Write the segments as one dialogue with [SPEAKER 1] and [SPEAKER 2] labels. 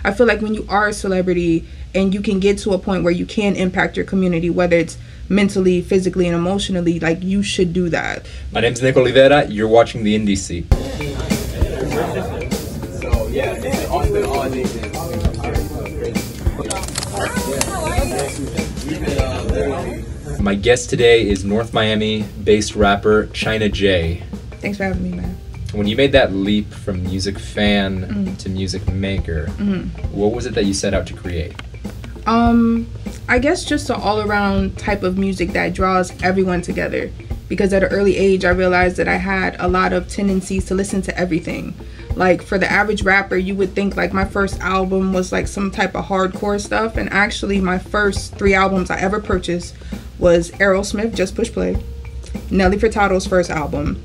[SPEAKER 1] I feel like when you are a celebrity and you can get to a point where you can impact your community, whether it's mentally, physically, and emotionally, like, you should do that.
[SPEAKER 2] My name's Nick Olivera. You're watching the Indie Seat. My guest today is North Miami-based rapper Chyna J.
[SPEAKER 1] Thanks for having me, man.
[SPEAKER 2] When you made that leap from music fan to music maker, what was it that you set out to create?
[SPEAKER 1] I guess just an all-around type of music that draws everyone together. Because at an early age, I realized that I had a lot of tendencies to listen to everything. Like, for the average rapper, you would think like my first album was like some type of hardcore stuff, and actually my first 3 albums I ever purchased was Aerosmith, Just Push Play, Nelly Furtado's first album,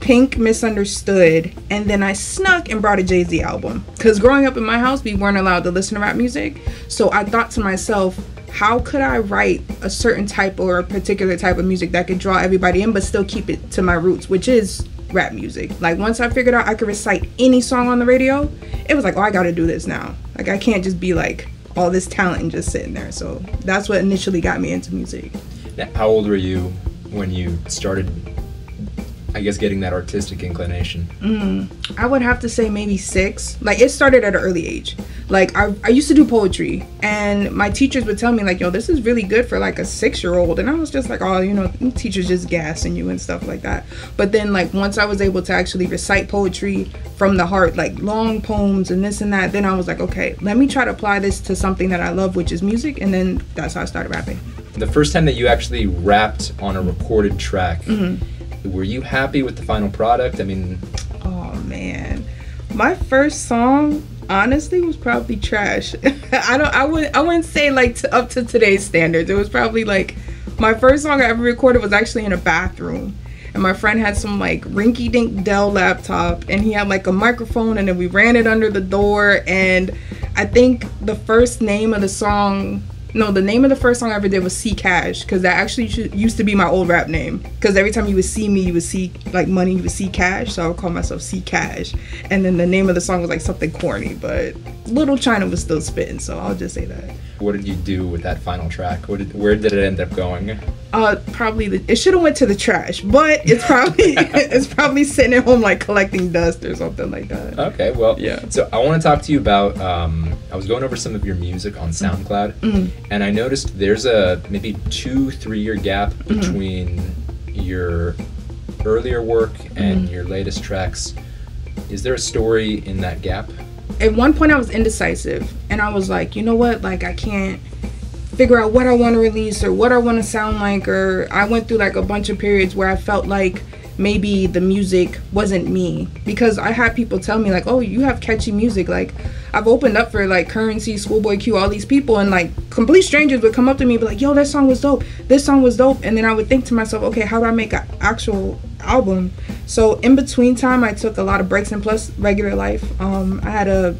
[SPEAKER 1] Pink, Misunderstood, and then I snuck and brought a Jay-Z album. Because growing up in my house, we weren't allowed to listen to rap music, so I thought to myself, how could I write a certain type or a particular type of music that could draw everybody in but still keep it to my roots, which is rap music. Like, once I figured out I could recite any song on the radio, it was like, oh, I gotta do this now. Like, I can't just be like all this talent and just sitting there. So that's what initially got me into music.
[SPEAKER 2] Now, how old were you when you started, I guess, getting that artistic inclination?
[SPEAKER 1] I would have to say maybe 6. Like, it started at an early age. Like, I used to do poetry, and my teachers would tell me like, yo, this is really good for like a 6-year-old, and I was just like, oh, you know, teachers just gassing you and stuff like that. But then, like, once I was able to actually recite poetry from the heart, like long poems and this and that, then I was like, okay, let me try to apply this to something that I love, which is music, and then that's how I started rapping.
[SPEAKER 2] The first time that you actually rapped on a recorded track, were you happy with the final product? I mean,
[SPEAKER 1] oh man, my first song honestly was probably trash. I wouldn't say like up to today's standards. It was probably like, my first song I ever recorded was actually in a bathroom, and my friend had some like rinky-dink Dell laptop, and he had like a microphone, and then we ran it under the door. And I think the name of the first song I ever did was C Cash, because that actually used to be my old rap name. Because every time you would see me, you would see like money, you would see cash, so I would call myself C Cash. And then the name of the song was like something corny, but Little Chyna was still spitting, so I'll just say that.
[SPEAKER 2] What did you do with that final track? Where did it end up going?
[SPEAKER 1] Probably it should have went to the trash, but it's probably it's probably sitting at home like collecting dust or something like that.
[SPEAKER 2] Okay, well,
[SPEAKER 1] yeah.
[SPEAKER 2] So I want to talk to you about, I was going over some of your music on SoundCloud, and I noticed there's a maybe 2-3 year gap between your earlier work and your latest tracks. Is there a story in that gap?
[SPEAKER 1] At one point I was indecisive, and I was like, you know what, like, I can't figure out what I want to release or what I want to sound like, or I went through like a bunch of periods where I felt like maybe the music wasn't me, because I had people tell me like, oh, you have catchy music. Like, I've opened up for like Currency, Schoolboy Q, all these people, and like complete strangers would come up to me and be like, yo, that song was dope, this song was dope. And then I would think to myself, okay, how do I make an actual album? So in between time, I took a lot of breaks, and plus regular life. I had a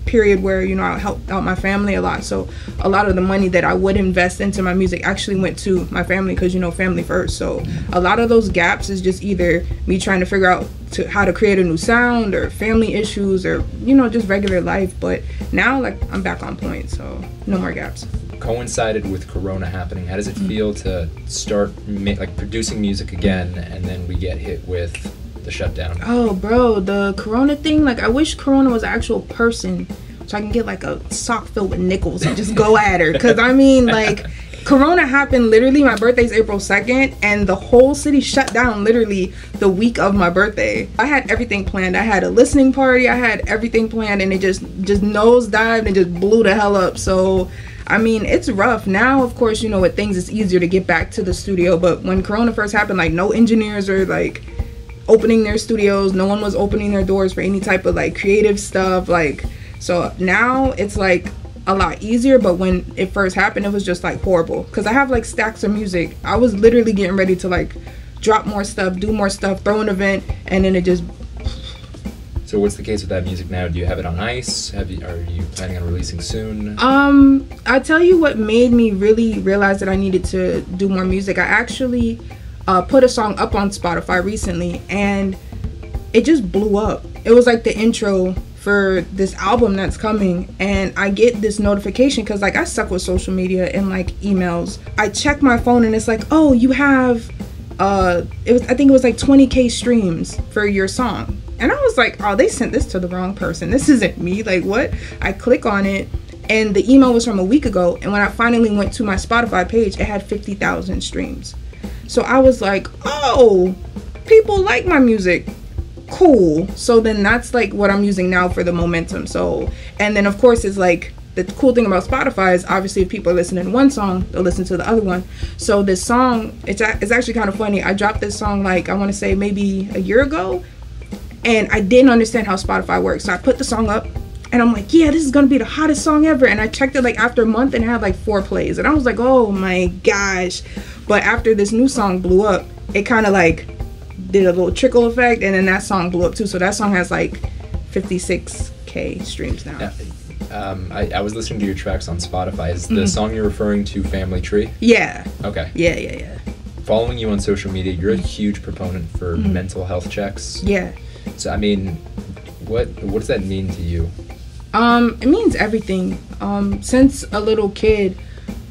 [SPEAKER 1] period where, you know, I helped out my family a lot, so a lot of the money that I would invest into my music actually went to my family, because, you know, family first. So a lot of those gaps is just either me trying to figure out how to create a new sound, or family issues, or, you know, just regular life. But now, like, I'm back on point, so no more gaps.
[SPEAKER 2] Coincided with Corona happening, how does it feel to start like producing music again, and then we get hit with the shutdown?
[SPEAKER 1] Oh, bro, the Corona thing, like, I wish Corona was an actual person so I can get like a sock filled with nickels and just go at her. Because I mean, like, Corona happened literally, my birthday's April 2nd, and the whole city shut down literally the week of my birthday. I had everything planned. I had a listening party, I had everything planned, and it just nosedived and just blew the hell up. So I mean, it's rough. Now, of course, you know, with things, it's easier to get back to the studio. But when Corona first happened, like, no engineers are like opening their studios. No one was opening their doors for any type of like creative stuff. Like, so now it's like a lot easier. But when it first happened, it was just like horrible, because I have like stacks of music. I was literally getting ready to like drop more stuff, do more stuff, throw an event, and then it just.
[SPEAKER 2] So what's the case with that music now? Do you have it on ice? Are you planning on releasing soon?
[SPEAKER 1] I tell you what made me really realize that I needed to do more music. I actually put a song up on Spotify recently, and it just blew up. It was like the intro for this album that's coming, and I get this notification because like I suck with social media and like emails. I check my phone and it's like, oh, you have I think it was like 20K streams for your song. And I was like, oh, they sent this to the wrong person. This isn't me. Like, what? I click on it, and the email was from a week ago. And when I finally went to my Spotify page, it had 50,000 streams. So I was like, oh, people like my music. Cool. So then that's like what I'm using now for the momentum. So, and then of course it's like, the cool thing about Spotify is obviously if people are listening to one song, they'll listen to the other one. So this song, it's actually kind of funny. I dropped this song like, I want to say maybe a year ago, and I didn't understand how Spotify works. So I put the song up and I'm like, yeah, this is going to be the hottest song ever. And I checked it like after a month and it had like 4 plays. And I was like, oh my gosh. But after this new song blew up, it kind of like did a little trickle effect, and then that song blew up too. So that song has like 56K streams now.
[SPEAKER 2] Yeah. I was listening to your tracks on Spotify. Is the song you're referring to Family Tree?
[SPEAKER 1] Yeah.
[SPEAKER 2] Okay.
[SPEAKER 1] Yeah.
[SPEAKER 2] Following you on social media, you're a huge proponent for mental health checks.
[SPEAKER 1] Yeah.
[SPEAKER 2] So, I mean, what does that mean to you?
[SPEAKER 1] It means everything. Since a little kid,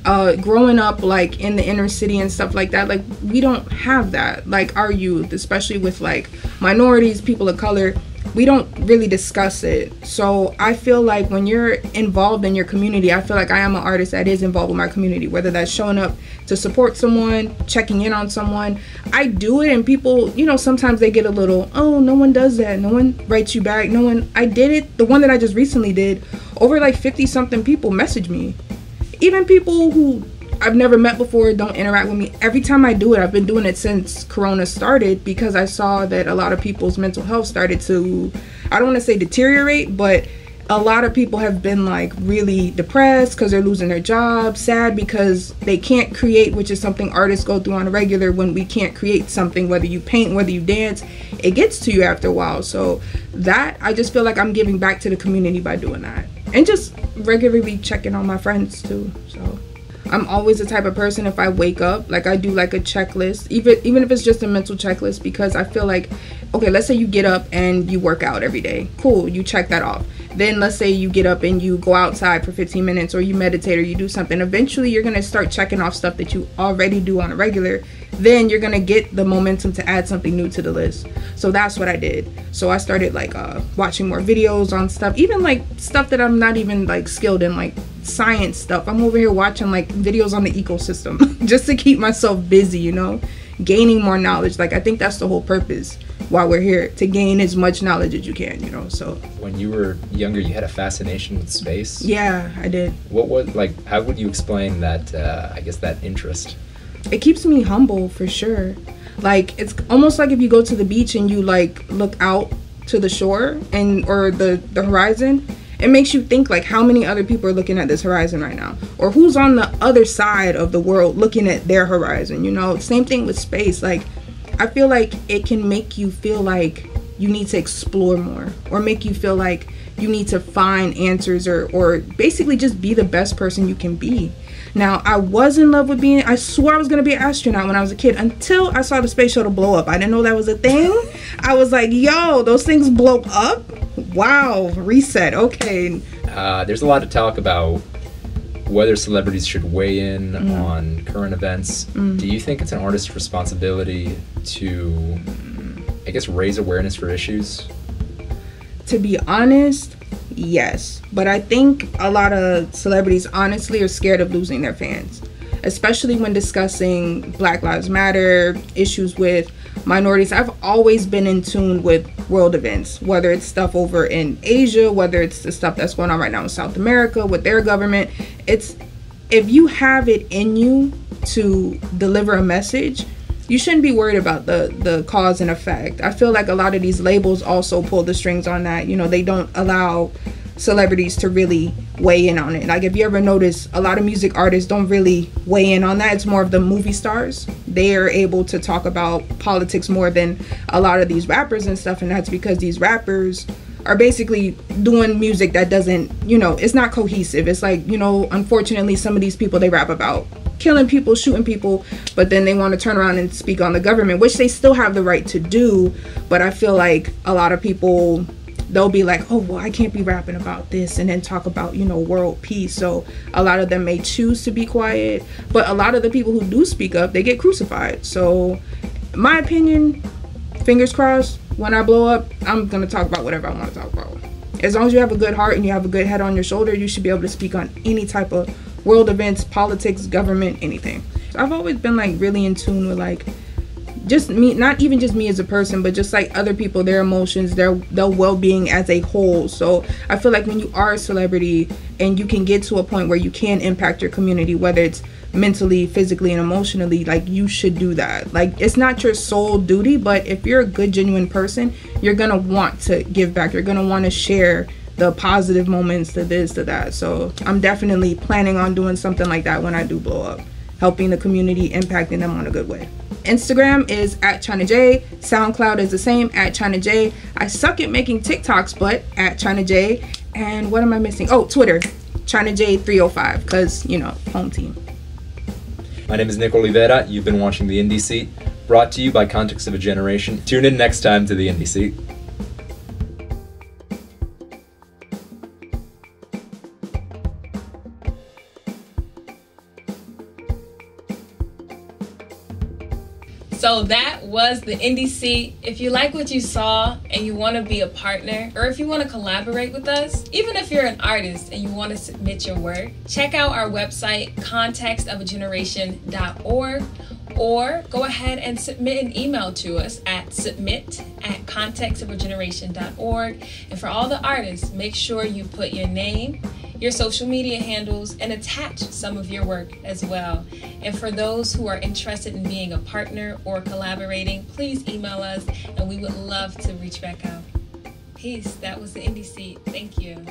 [SPEAKER 1] growing up like in the inner city and stuff like that, like we don't have that. Like our youth, especially with like minorities, people of color, we don't really discuss it. So I feel like when you're involved in your community, I feel like I am an artist that is involved with my community, whether that's showing up to support someone, checking in on someone. I do it, and people, you know, sometimes they get a little, oh, no one does that, no one writes you back, no one. I did it, the one that I just recently did, over like 50 something people message me. Even people who I've never met before, don't interact with me. Every time I do it, I've been doing it since Corona started, because I saw that a lot of people's mental health started to, I don't want to say deteriorate, but a lot of people have been like really depressed because they're losing their jobs, sad because they can't create, which is something artists go through on a regular. When we can't create something, whether you paint, whether you dance, it gets to you after a while. So that, I just feel like I'm giving back to the community by doing that, and just regularly checking on my friends too. So I'm always the type of person, if I wake up, like I do like a checklist, even if it's just a mental checklist, because I feel like, okay, let's say you get up and you work out every day. Cool, you check that off. Then let's say you get up and you go outside for 15 minutes, or you meditate, or you do something. Eventually you're going to start checking off stuff that you already do on a regular. Then you're going to get the momentum to add something new to the list. So that's what I did. So I started like watching more videos on stuff, even like stuff that I'm not even like skilled in, like science stuff. I'm over here watching like videos on the ecosystem just to keep myself busy, you know, gaining more knowledge. Like I think that's the whole purpose while we're here, to gain as much knowledge as you can, you know. So
[SPEAKER 2] when you were younger, you had a fascination with space.
[SPEAKER 1] Yeah, I did.
[SPEAKER 2] What was, like, how would you explain that, I guess, that interest?
[SPEAKER 1] It keeps me humble, for sure. Like, it's almost like if you go to the beach and you like look out to the shore and or the horizon, it makes you think like how many other people are looking at this horizon right now, or who's on the other side of the world looking at their horizon, you know. Same thing with space. Like I feel like it can make you feel like you need to explore more, or make you feel like you need to find answers, or basically just be the best person you can be. Now, I was in love with being, I swore I was going to be an astronaut when I was a kid, until I saw the space shuttle blow up. I didn't know that was a thing. I was like, yo, those things blow up? Wow, reset, okay.
[SPEAKER 2] There's a lot of talk about whether celebrities should weigh in on current events. Do you think it's an artist's responsibility to, I guess, raise awareness for issues?
[SPEAKER 1] To be honest, yes. But I think a lot of celebrities honestly are scared of losing their fans, especially when discussing Black Lives Matter, issues with minorities. I've always been in tune with world events, whether it's stuff over in Asia, whether it's the stuff that's going on right now in South America with their government. It's, if you have it in you to deliver a message, you shouldn't be worried about the cause and effect. I feel like a lot of these labels also pull the strings on that. You know, they don't allow celebrities to really weigh in on it. Like if you ever notice, a lot of music artists don't really weigh in on that. It's more of the movie stars. They are able to talk about politics more than a lot of these rappers and stuff, and that's because these rappers are basically doing music that doesn't, you know, it's not cohesive. It's like, you know, unfortunately some of these people, they rap about killing people, shooting people, but then they want to turn around and speak on the government, which they still have the right to do. But I feel like a lot of people they'll be like, oh, well, I can't be rapping about this and then talk about, you know, world peace. So a lot of them may choose to be quiet, but a lot of the people who do speak up, they get crucified. So my opinion, fingers crossed, when I blow up, I'm gonna talk about whatever I want to talk about. As long as you have a good heart and you have a good head on your shoulder, you should be able to speak on any type of world events, politics, government, anything. I've always been like really in tune with like just me, not even just me as a person, but just like other people, their emotions, their well-being as a whole. So I feel like when you are a celebrity and you can get to a point where you can impact your community, whether it's mentally, physically, and emotionally, like you should do that. Like it's not your sole duty, but if you're a good, genuine person, you're gonna want to give back. You're gonna want to share the positive moments, to this, to that. So I'm definitely planning on doing something like that when I do blow up, helping the community, impacting them on a good way. Instagram is @Chyna J. SoundCloud is the same, @Chyna J. I suck at making TikToks, but @Chyna J. And what am I missing? Oh, Twitter, Chyna J 305, because, you know, home team.
[SPEAKER 2] My name is Nick Olivera. You've been watching The Indie Seat, brought to you by Context of a Generation. Tune in next time to The Indie Seat.
[SPEAKER 3] So that was The Indie Seat. If you like what you saw and you want to be a partner, or if you want to collaborate with us, even if you're an artist and you want to submit your work, check out our website, contextofageneration.org, or go ahead and submit an email to us at submit@contextofageneration.org. And for all the artists, make sure you put your name, your social media handles, and attach some of your work as well. And for those who are interested in being a partner or collaborating, please email us and we would love to reach back out. Peace. That was The Indie Seat. Thank you.